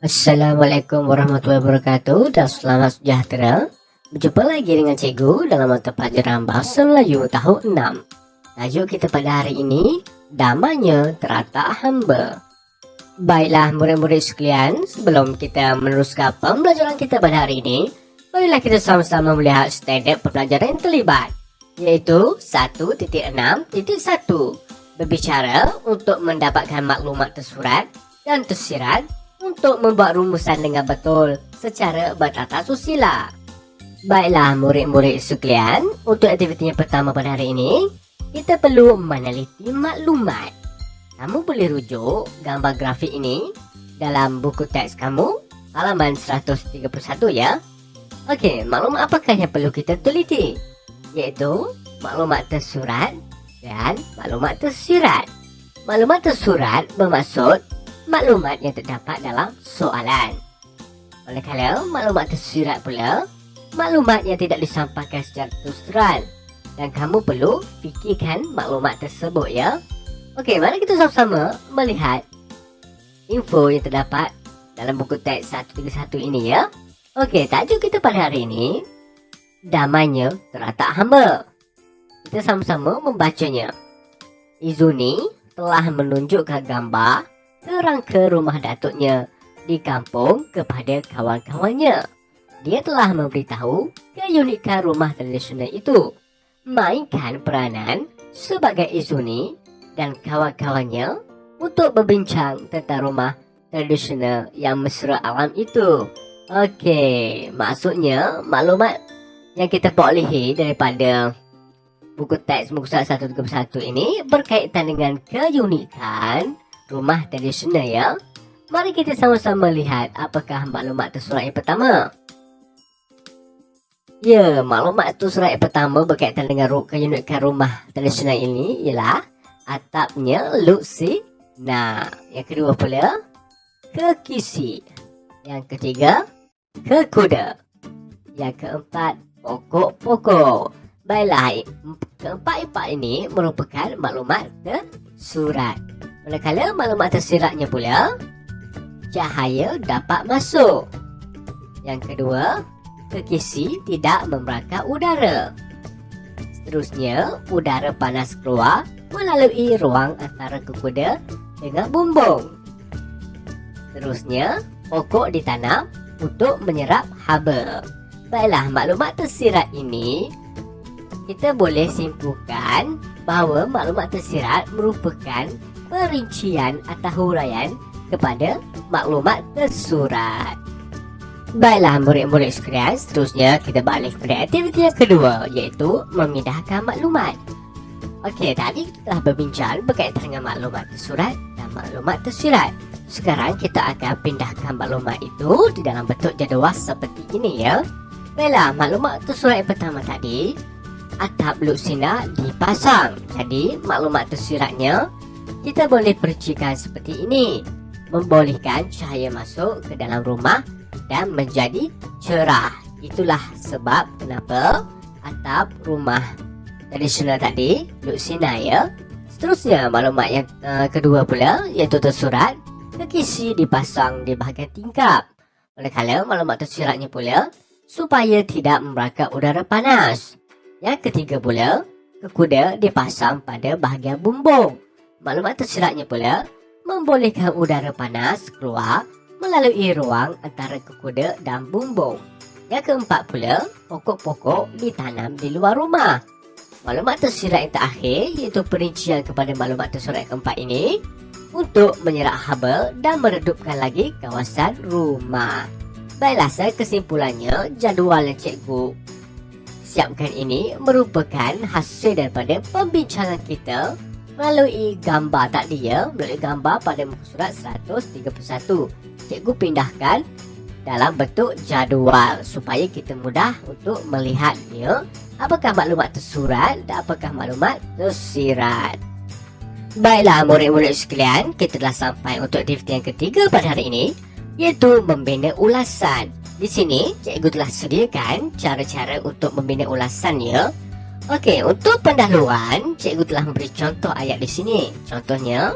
Assalamualaikum warahmatullahi wabarakatuh dan selamat sejahtera. Berjumpa lagi dengan cikgu dalam mata pelajaran Bahasa Melayu tahun 6. Tajuk kita pada hari ini, damanya teratak hamba. Baiklah murid-murid sekalian, sebelum kita meneruskan pembelajaran kita pada hari ini, marilah kita sama-sama melihat standard pembelajaran yang terlibat, iaitu 1.6.1. Berbicara untuk mendapatkan maklumat tersurat dan tersirat untuk membuat rumusan dengan betul secara bertata susila. Baiklah murid-murid sekalian, untuk aktiviti yang pertama pada hari ini, kita perlu meneliti maklumat. Kamu boleh rujuk gambar grafik ini dalam buku teks kamu, halaman 131 ya. Okey, maklumat apakah yang perlu kita teliti? Iaitu maklumat tersurat dan maklumat tersirat. Maklumat tersurat bermaksud maklumat yang terdapat dalam soalan. Manakala maklumat tersirat pula, maklumat yang tidak disampaikan secara terus terang dan kamu perlu fikirkan maklumat tersebut ya. Okey, mari kita sama-sama melihat info yang terdapat dalam buku teks 131 ini ya. Okey, tajuk kita pada hari ini, damanya teratak hamba. Kita sama-sama membacanya. Izuni telah menunjukkan gambar kerangka rumah datuknya di kampung kepada kawan-kawannya. Dia telah memberitahu keunikan rumah tradisional itu, mainkan peranan sebagai Izuni dan kawan-kawannya untuk berbincang tentang rumah tradisional yang mesra alam itu. Okey, maksudnya maklumat yang kita perolehi daripada buku teks muka surat 131 ini berkaitan dengan keunikan rumah tradisional ya. Mari kita sama-sama lihat apakah maklumat tersurat yang pertama. Ya, maklumat tersurat yang pertama berkaitan dengan keunikan rumah tradisional ini ialah atapnya luksi. Nah, yang kedua pula kekisi. Yang ketiga kekuda. Yang keempat pokok-pokok. Baiklah, keempat-empat ini merupakan maklumat tersurat. Manakala maklumat tersiratnya pula, cahaya dapat masuk. Yang kedua, kekisi tidak membakar udara. Seterusnya, udara panas keluar melalui ruang antara kekuda dengan bumbung. Seterusnya, pokok ditanam untuk menyerap haba. Baiklah, maklumat tersirat ini kita boleh simpulkan bahawa maklumat tersirat merupakan perincian atau huraian kepada maklumat tersurat. Baiklah murid-murid sekalian, seterusnya kita balik kepada aktiviti yang kedua, iaitu memindahkan maklumat. Okey, tadi kita telah berbincang berkaitan dengan maklumat tersurat dan maklumat tersirat. Sekarang kita akan pindahkan maklumat itu di dalam bentuk jadual seperti ini ya. Baiklah, maklumat tersurat yang pertama tadi, atap luksina dipasang. Jadi maklumat tersiratnya kita boleh perincikan seperti ini, membolehkan cahaya masuk ke dalam rumah dan menjadi cerah. Itulah sebab kenapa atap rumah tradisional tadi luksina ya. Seterusnya maklumat yang kedua pula, iaitu tersurat, kekisi dipasang di bahagian tingkap. Manakala maklumat tersiratnya pula supaya tidak membakar udara panas. Yang ketiga pula, kekuda dipasang pada bahagian bumbung. Maklumat tersiratnya pula membolehkan udara panas keluar melalui ruang antara kekuda dan bumbung. Yang keempat pula, pokok-pokok ditanam di luar rumah. Maklumat tersirat yang terakhir, iaitu perincian kepada maklumat tersirat yang keempat ini untuk menyerap haba dan meredupkan lagi kawasan rumah. Baiklah, saya kesimpulannya, jadual yang cikgu siapkan ini merupakan hasil daripada pembincangan kita melalui gambar tadi ya, melalui gambar pada muka surat 131. Cikgu pindahkan dalam bentuk jadual supaya kita mudah untuk melihatnya, apakah maklumat tersurat dan apakah maklumat tersirat. Baiklah murid-murid sekalian, kita telah sampai untuk aktiviti yang ketiga pada hari ini, iaitu membina ulasan. Di sini, cikgu telah sediakan cara-cara untuk membina ulasan ya. Okey, untuk pendahuluan, cikgu telah memberi contoh ayat di sini. Contohnya,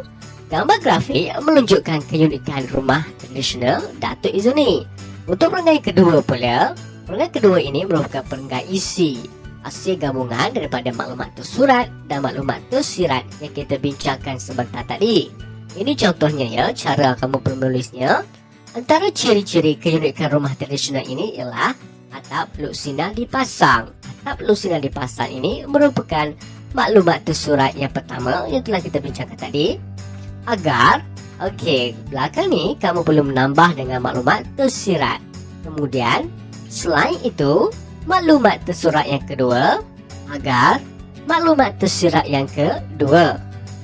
Gambar grafik menunjukkan keunikan rumah tradisional Datuk Izuni. Untuk perangai kedua pula, perangai kedua ini merupakan perangai isi, hasil gabungan daripada maklumat tersurat dan maklumat tersirat yang kita bincangkan sebentar tadi. Ini contohnya ya, cara kamu menulisnya. Antara ciri-ciri keunikan rumah tradisional ini ialah atap lusinan dipasang. Atap lusinan dipasang ini merupakan maklumat tersurat yang pertama yang telah kita bincangkan tadi. Agar, belakang ni kamu perlu menambah dengan maklumat tersirat. Kemudian, selain itu, maklumat tersurat yang kedua, agar maklumat tersirat yang kedua.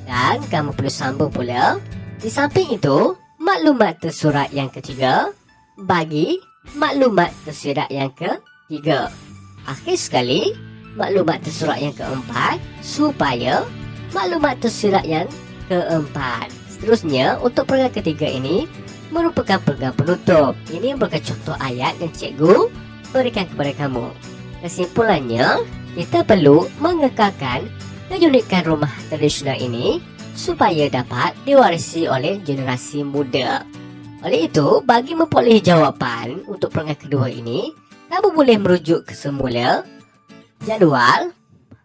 Dan kamu perlu sambung pula, di samping itu, maklumat tersurat yang ketiga, bagi maklumat tersirat yang ketiga. Akhir sekali, maklumat tersurat yang keempat, supaya maklumat tersirat yang keempat. Seterusnya, untuk perangai ketiga ini merupakan perangai penutup. Ini merupakan contoh ayat yang cikgu berikan kepada kamu. Kesimpulannya, kita perlu mengekalkan keunikan rumah tradisional ini supaya dapat diwarisi oleh generasi muda. Oleh itu, bagi memperoleh jawapan untuk perangai kedua ini, kamu boleh merujuk ke semula jadual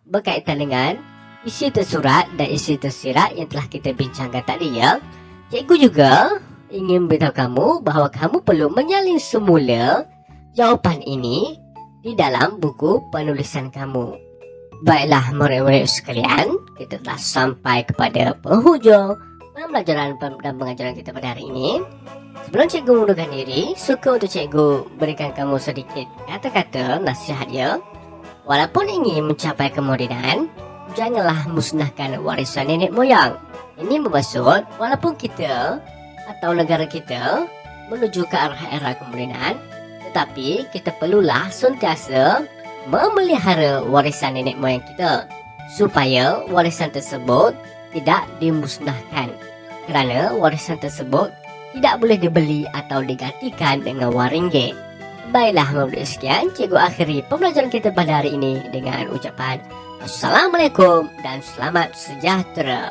berkaitan dengan isi tersurat dan isi tersirat yang telah kita bincangkan tadi ya. Cikgu juga ingin beritahu kamu bahawa kamu perlu menyalin semula jawapan ini di dalam buku penulisan kamu. Baiklah murid-murid sekalian, kita telah sampai kepada penghujung pembelajaran dan pengajaran kita pada hari ini. Sebelum cikgu mengundurkan diri, suka untuk cikgu berikan kamu sedikit kata-kata nasihat ya. Walaupun ingin mencapai kemodenan, janganlah musnahkan warisan nenek moyang. Ini bermaksud walaupun kita atau negara kita menuju ke arah era kemodenan, tetapi kita perlulah sentiasa memelihara warisan nenek moyang kita supaya warisan tersebut tidak dimusnahkan, kerana warisan tersebut tidak boleh dibeli atau digantikan dengan wang ringgit. Baiklah murid sekian, cikgu akhiri pembelajaran kita pada hari ini dengan ucapan Assalamualaikum dan selamat sejahtera.